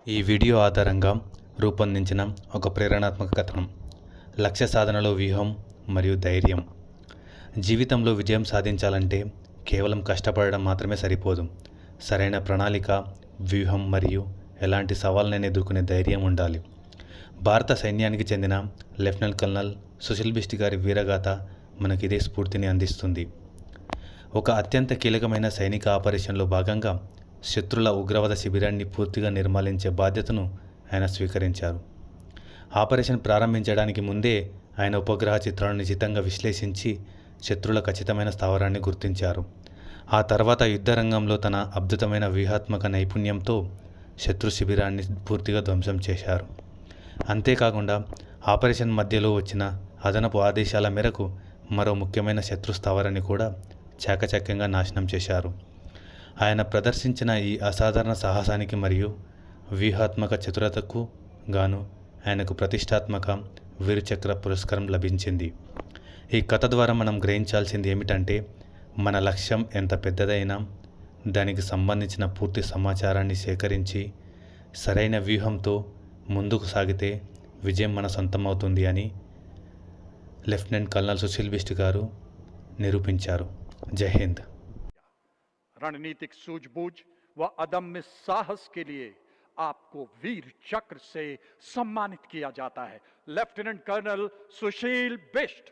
ఈ వీడియో ఆధారంగా రూపొందించిన ఒక ప్రేరణాత్మక కథనం. లక్ష్య సాధనలో వ్యూహం మరియు ధైర్యం. జీవితంలో విజయం సాధించాలంటే కేవలం కష్టపడడం మాత్రమే సరిపోదు. సరైన ప్రణాళిక, వ్యూహం మరియు ఎలాంటి సవాళ్ళని ఎదుర్కొనే ధైర్యం ఉండాలి. భారత సైన్యానికి చెందిన లెఫ్టినెంట్ కల్నల్ సుశీల్ బిష్ట్ గారి వీరగాథ మనకి ఇదే స్ఫూర్తిని అందిస్తుంది. ఒక అత్యంత కీలకమైన సైనిక ఆపరేషన్లో భాగంగా శత్రుల ఉగ్రవాద శిబిరాన్ని పూర్తిగా నిర్మూలించే బాధ్యతను ఆయన స్వీకరించారు. ఆపరేషన్ ప్రారంభించడానికి ముందే ఆయన ఉపగ్రహ చిత్రాలను నిశితంగా విశ్లేషించి శత్రుల ఖచ్చితమైన స్థావరాన్ని గుర్తించారు. ఆ తర్వాత యుద్ధరంగంలో తన అద్భుతమైన వ్యూహాత్మక నైపుణ్యంతో శత్రు శిబిరాన్ని పూర్తిగా ధ్వంసం చేశారు. అంతేకాకుండా ఆపరేషన్ మధ్యలో వచ్చిన అదనపు ఆదేశాల మేరకు మరో ముఖ్యమైన శత్రు స్థావరాన్ని కూడా చాకచక్యంగా నాశనం చేశారు. ఆయన ప్రదర్శించిన ఈ అసాధారణ సాహసానికి మరియు వ్యూహాత్మక చతురతకు గాను ఆయనకు ప్రతిష్టాత్మక వీరచక్ర పురస్కారం లభించింది. ఈ కథ ద్వారా మనం గ్రహించాల్సింది ఏమిటంటే, మన లక్ష్యం ఎంత పెద్దదైనా దానికి సంబంధించిన పూర్తి సమాచారాన్ని సేకరించి సరైన వ్యూహంతో ముందుకు సాగితే విజయం మన సొంతమవుతుంది అని లెఫ్టినెంట్ కల్నల్ సుశీల్ బిష్ట్ గారు నిరూపించారు. జై హింద్. रणनीतिक सूझबूझ व अदम्य साहस के लिए आपको वीर चक्र से सम्मानित किया जाता है। लेफ्टिनेंट कर्नल सुशील बिष्ट।